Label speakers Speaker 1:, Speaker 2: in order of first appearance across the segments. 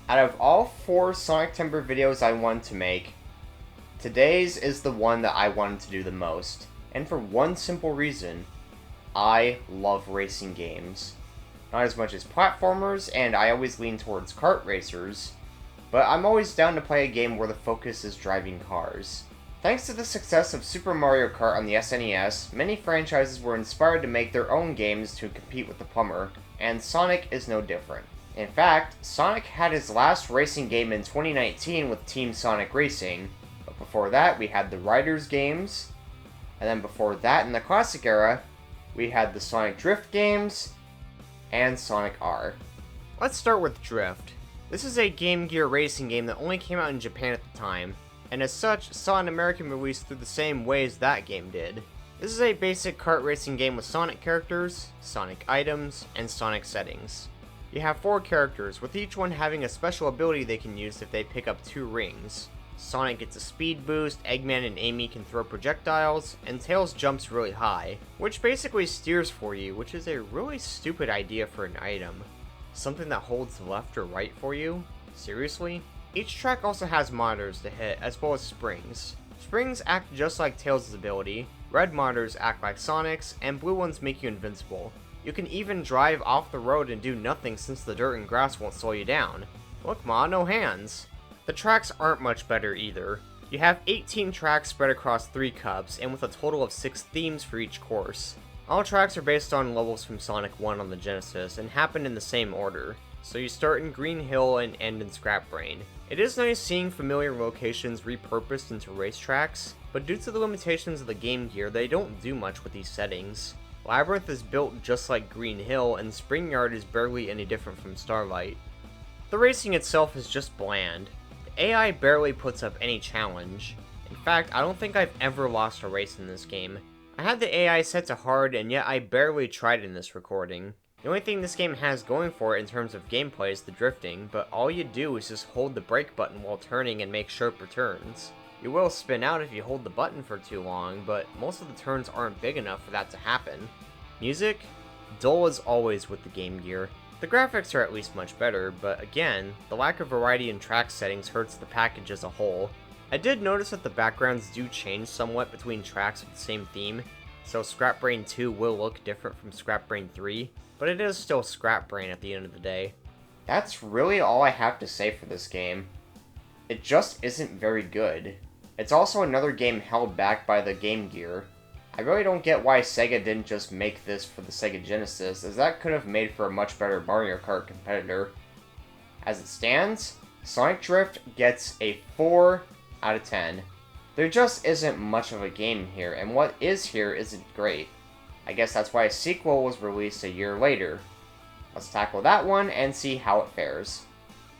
Speaker 1: Out of all 4 SonicTember videos I wanted to make, today's is the one that I wanted to do the most. And for one simple reason, I love racing games. Not as much as platformers, and I always lean towards kart racers, but I'm always down to play a game where the focus is driving cars. Thanks to the success of Super Mario Kart on the SNES, many franchises were inspired to make their own games to compete with the plumber, and Sonic is no different. In fact, Sonic had his last racing game in 2019 with Team Sonic Racing, but before that we had the Riders games, and then before that in the classic era, we had the Sonic Drift games, and Sonic R. Let's start with Drift. This is a Game Gear racing game that only came out in Japan at the time, and as such, saw an American release through the same ways that game did. This is a basic kart racing game with Sonic characters, Sonic items, and Sonic settings. You have 4 characters, with each one having a special ability they can use if they pick up 2 rings. Sonic gets a speed boost, Eggman and Amy can throw projectiles, and Tails jumps really high, which basically steers for you, which is a really stupid idea for an item. Something that holds left or right for you? Seriously? Each track also has monitors to hit, as well as springs. Springs act just like Tails' ability, red monitors act like Sonic's, and blue ones make you invincible. You can even drive off the road and do nothing since the dirt and grass won't slow you down. Look ma, no hands. The tracks aren't much better either. You have 18 tracks spread across 3 cups, and with a total of 6 themes for each course. All tracks are based on levels from Sonic 1 on the Genesis, and happen in the same order. So you start in Green Hill and end in Scrap Brain. It is nice seeing familiar locations repurposed into racetracks, but due to the limitations of the Game Gear, they don't do much with these settings. Labyrinth is built just like Green Hill, and Spring Yard is barely any different from Starlight. The racing itself is just bland. The AI barely puts up any challenge. In fact, I don't think I've ever lost a race in this game. I had the AI set to hard, and yet I barely tried in this recording. The only thing this game has going for it in terms of gameplay is the drifting, but all you do is just hold the brake button while turning and make sharp returns. You will spin out if you hold the button for too long, but most of the turns aren't big enough for that to happen. Music? Dull as always with the Game Gear. The graphics are at least much better, but again, the lack of variety in track settings hurts the package as a whole. I did notice that the backgrounds do change somewhat between tracks with the same theme, so Scrap Brain 2 will look different from Scrap Brain 3, but it is still Scrap Brain at the end of the day. That's really all I have to say for this game. It just isn't very good. It's also another game held back by the Game Gear. I really don't get why Sega didn't just make this for the Sega Genesis, as that could have made for a much better Mario Kart competitor. As it stands, Sonic Drift gets a 4 out of 10. There just isn't much of a game here, and what is here isn't great. I guess that's why a sequel was released a year later. Let's tackle that one and see how it fares.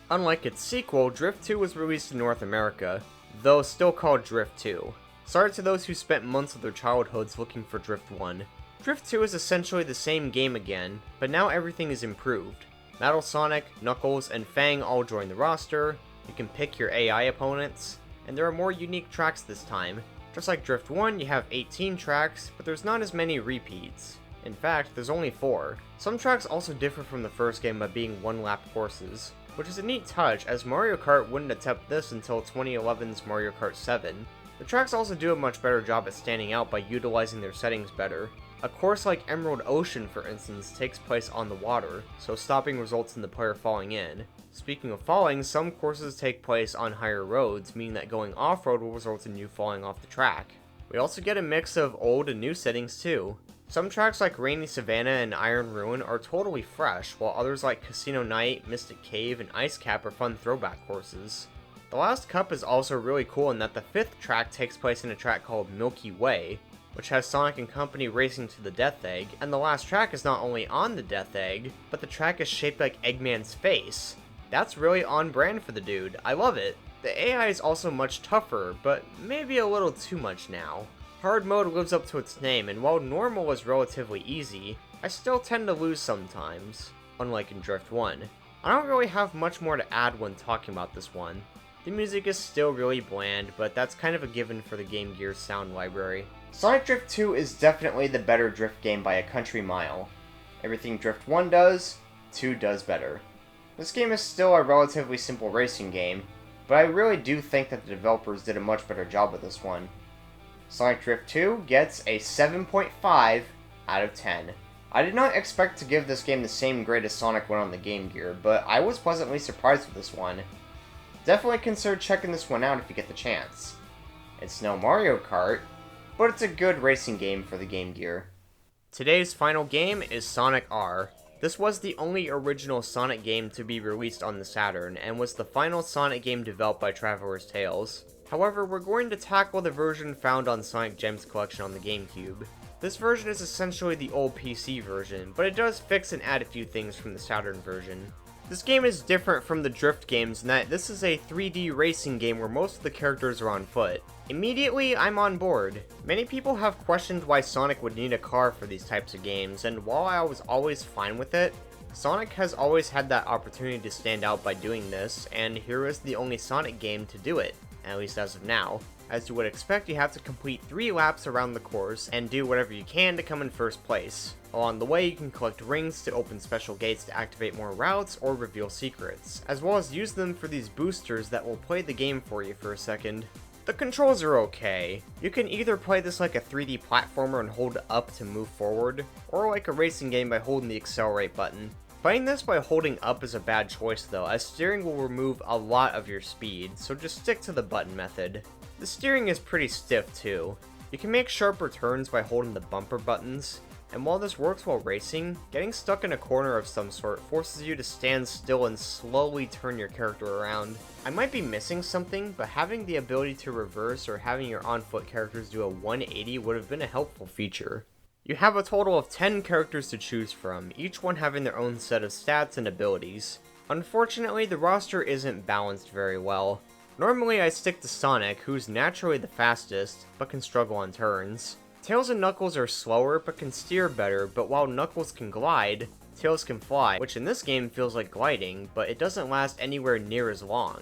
Speaker 1: Unlike its sequel, Drift 2 was released in North America, though still called Drift 2. Sorry to those who spent months of their childhoods looking for Drift 1. Drift 2 is essentially the same game again, but now everything is improved. Metal Sonic, Knuckles, and Fang all join the roster, you can pick your AI opponents, and there are more unique tracks this time. Just like Drift 1, you have 18 tracks, but there's not as many repeats. In fact, there's only 4. Some tracks also differ from the first game by being one-lap courses, which is a neat touch as Mario Kart wouldn't attempt this until 2011's Mario Kart 7. The tracks also do a much better job at standing out by utilizing their settings better. A course like Emerald Ocean, for instance, takes place on the water, so stopping results in the player falling in. Speaking of falling, some courses take place on higher roads, meaning that going off-road will result in you falling off the track. We also get a mix of old and new settings too. Some tracks like Rainy Savannah and Iron Ruin are totally fresh, while others like Casino Night, Mystic Cave, and Ice Cap are fun throwback courses. The last cup is also really cool in that the 5th track takes place in a track called Milky Way, which has Sonic and company racing to the Death Egg, and the last track is not only on the Death Egg, but the track is shaped like Eggman's face. That's really on brand for the dude. I love it. The AI is also much tougher, but maybe a little too much now. Hard mode lives up to its name, and while normal is relatively easy, I still tend to lose sometimes, unlike in Drift 1. I don't really have much more to add when talking about this one. The music is still really bland, but that's kind of a given for the Game Gear's sound library. Sonic Drift 2 is definitely the better drift game by a country mile. Everything Drift 1 does, 2 does better. This game is still a relatively simple racing game, but I really do think that the developers did a much better job with this one. Sonic Drift 2 gets a 7.5 out of 10. I did not expect to give this game the same grade as Sonic 1 on the Game Gear, but I was pleasantly surprised with this one. Definitely consider checking this one out if you get the chance. It's no Mario Kart, but it's a good racing game for the Game Gear. Today's final game is Sonic R. This was the only original Sonic game to be released on the Saturn, and was the final Sonic game developed by Traveler's Tales. However, we're going to tackle the version found on Sonic Gems Collection on the GameCube. This version is essentially the old PC version, but it does fix and add a few things from the Saturn version. This game is different from the Drift games in that this is a 3D racing game where most of the characters are on foot. Immediately, I'm on board. Many people have questioned why Sonic would need a car for these types of games, and while I was always fine with it, Sonic has always had that opportunity to stand out by doing this, and here is the only Sonic game to do it, at least as of now. As you would expect, you have to complete 3 laps around the course, and do whatever you can to come in first place. Along the way, you can collect rings to open special gates to activate more routes or reveal secrets, as well as use them for these boosters that will play the game for you for a second. The controls are okay. You can either play this like a 3D platformer and hold up to move forward, or like a racing game by holding the accelerate button. Playing this by holding up is a bad choice though, as steering will remove a lot of your speed, so just stick to the button method. The steering is pretty stiff too. You can make sharper turns by holding the bumper buttons, and while this works while racing, getting stuck in a corner of some sort forces you to stand still and slowly turn your character around. I might be missing something, but having the ability to reverse or having your on-foot characters do a 180 would have been a helpful feature. You have a total of 10 characters to choose from, each one having their own set of stats and abilities. Unfortunately, the roster isn't balanced very well. Normally I stick to Sonic, who's naturally the fastest, but can struggle on turns. Tails and Knuckles are slower, but can steer better, but while Knuckles can glide, Tails can fly, which in this game feels like gliding, but it doesn't last anywhere near as long.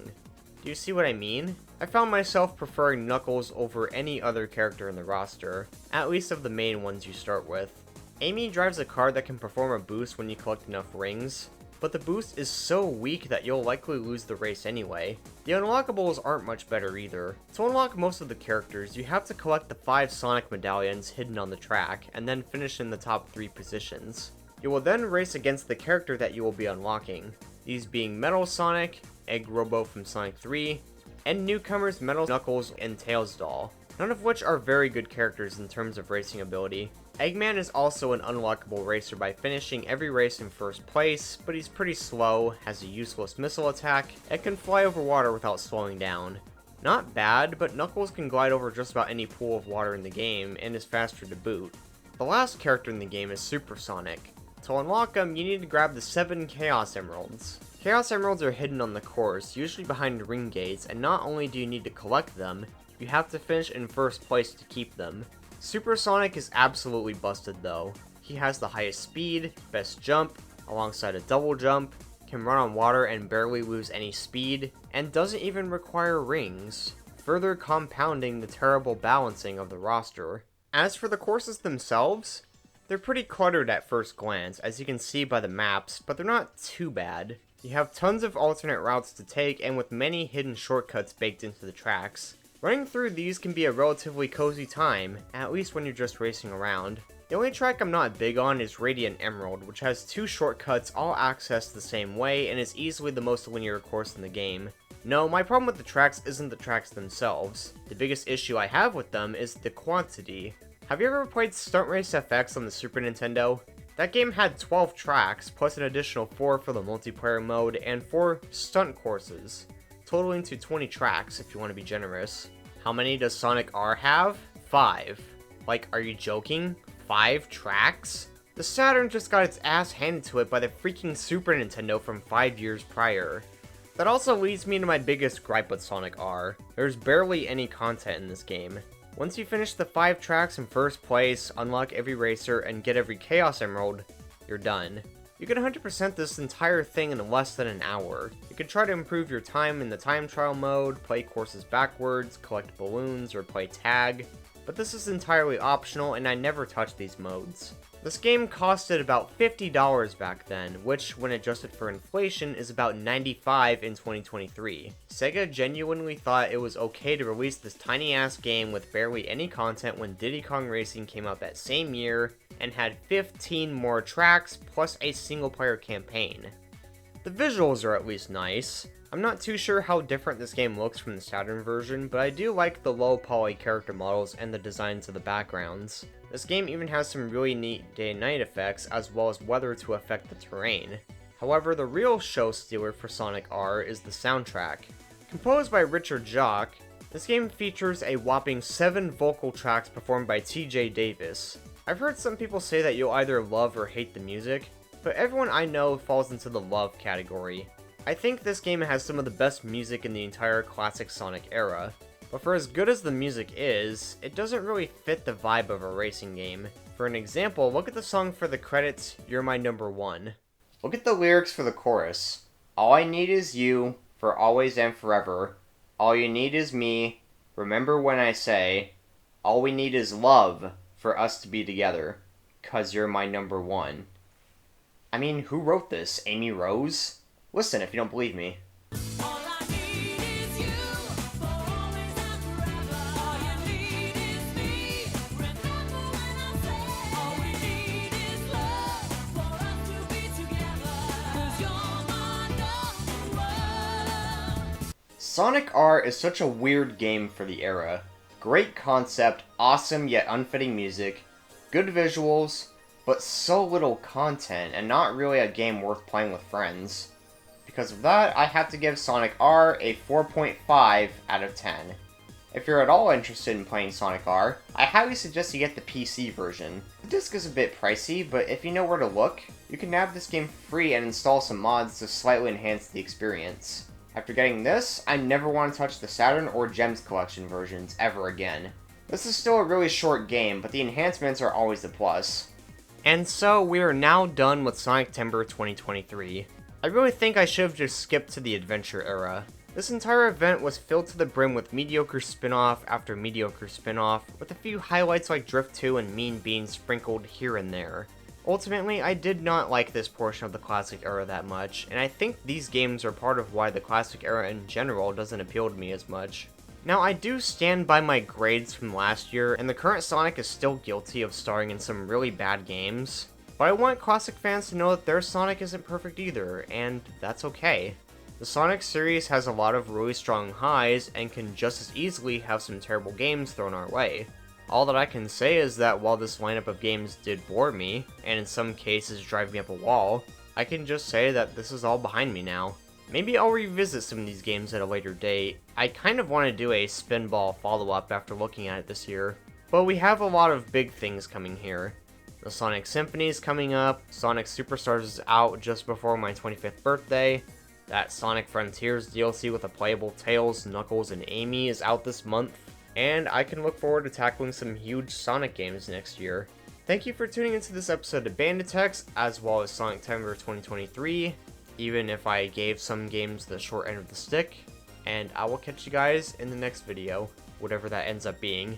Speaker 1: Do you see what I mean? I found myself preferring Knuckles over any other character in the roster, at least of the main ones you start with. Amy drives a car that can perform a boost when you collect enough rings, but the boost is so weak that you'll likely lose the race anyway. The unlockables aren't much better either. To unlock most of the characters, you have to collect the 5 Sonic medallions hidden on the track, and then finish in the top 3 positions. You will then race against the character that you will be unlocking, these being Metal Sonic, Egg Robo from Sonic 3, and newcomers Metal Knuckles and Tails Doll, none of which are very good characters in terms of racing ability. Eggman is also an unlockable racer by finishing every race in first place, but he's pretty slow, has a useless missile attack, and can fly over water without slowing down. Not bad, but Knuckles can glide over just about any pool of water in the game, and is faster to boot. The last character in the game is Super Sonic. To unlock him, you need to grab the 7 Chaos Emeralds. Chaos Emeralds are hidden on the course, usually behind ring gates, and not only do you need to collect them, you have to finish in first place to keep them. Super Sonic is absolutely busted though. He has the highest speed, best jump, alongside a double jump, can run on water and barely lose any speed, and doesn't even require rings, further compounding the terrible balancing of the roster. As for the courses themselves, they're pretty cluttered at first glance, as you can see by the maps, but they're not too bad. You have tons of alternate routes to take, and with many hidden shortcuts baked into the tracks. Running through these can be a relatively cozy time, at least when you're just racing around. The only track I'm not big on is Radiant Emerald, which has 2 shortcuts all accessed the same way and is easily the most linear course in the game. No, my problem with the tracks isn't the tracks themselves. The biggest issue I have with them is the quantity. Have you ever played Stunt Race FX on the Super Nintendo? That game had 12 tracks, plus an additional 4 for the multiplayer mode, and 4 stunt courses, totaling to 20 tracks if you want to be generous. How many does Sonic R have? 5. Like, are you joking? 5 tracks? The Saturn just got its ass handed to it by the freaking Super Nintendo from 5 years prior. That also leads me to my biggest gripe with Sonic R. There's barely any content in this game. Once you finish the 5 tracks in first place, unlock every racer, and get every Chaos Emerald, you're done. You can 100% this entire thing in less than an hour. You can try to improve your time in the time trial mode, play courses backwards, collect balloons, or play tag, but this is entirely optional and I never touch these modes. This game costed about $50 back then, which, when adjusted for inflation, is about $95 in 2023. Sega genuinely thought it was okay to release this tiny-ass game with barely any content when Diddy Kong Racing came out that same year, and had 15 more tracks, plus a single-player campaign. The visuals are at least nice. I'm not too sure how different this game looks from the Saturn version, but I do like the low poly character models and the designs of the backgrounds. This game even has some really neat day and night effects, as well as weather to affect the terrain. However, the real show stealer for Sonic R is the soundtrack. Composed by Richard Jacques, this game features a whopping 7 vocal tracks performed by TJ Davis. I've heard some people say that you'll either love or hate the music, but everyone I know falls into the love category. I think this game has some of the best music in the entire classic Sonic era. But for as good as the music is, it doesn't really fit the vibe of a racing game. For an example, look at the song for the credits, You're My Number One. Look at the lyrics for the chorus. All I need is you, for always and forever. All you need is me, remember when I say. All we need is love, for us to be together. 'Cause you're my number one. I mean, who wrote this? Amy Rose? Listen if you don't believe me. Sonic R is such a weird game for the era. Great concept, awesome yet unfitting music, good visuals, but so little content, and not really a game worth playing with friends. Because of that, I have to give Sonic R a 4.5 out of 10. If you're at all interested in playing Sonic R, I highly suggest you get the PC version. The disc is a bit pricey, but if you know where to look, you can nab this game free and install some mods to slightly enhance the experience. After getting this, I never want to touch the Saturn or Gems Collection versions ever again. This is still a really short game, but the enhancements are always a plus. And so, we are now done with SonicTember 2023. I really think I should have just skipped to the Adventure era. This entire event was filled to the brim with mediocre spin-off after mediocre spin-off, with a few highlights like Drift 2 and Mean Beans sprinkled here and there. Ultimately, I did not like this portion of the Classic era that much, and I think these games are part of why the Classic era in general doesn't appeal to me as much. Now, I do stand by my grades from last year, and the current Sonic is still guilty of starring in some really bad games, but I want Classic fans to know that their Sonic isn't perfect either, and that's okay. The Sonic series has a lot of really strong highs, and can just as easily have some terrible games thrown our way. All that I can say is that while this lineup of games did bore me, and in some cases drive me up a wall, I can just say that this is all behind me now. Maybe I'll revisit some of these games at a later date. I kind of want to do a Spinball follow-up after looking at it this year, but we have a lot of big things coming here. The Sonic Symphony is coming up, Sonic Superstars is out just before my 25th birthday, that Sonic Frontiers DLC with a playable Tails, Knuckles, and Amy is out this month, and I can look forward to tackling some huge Sonic games next year. Thank you for tuning into this episode of Banditex, as well as SonicTember 2023, even if I gave some games the short end of the stick, and I will catch you guys in the next video, whatever that ends up being.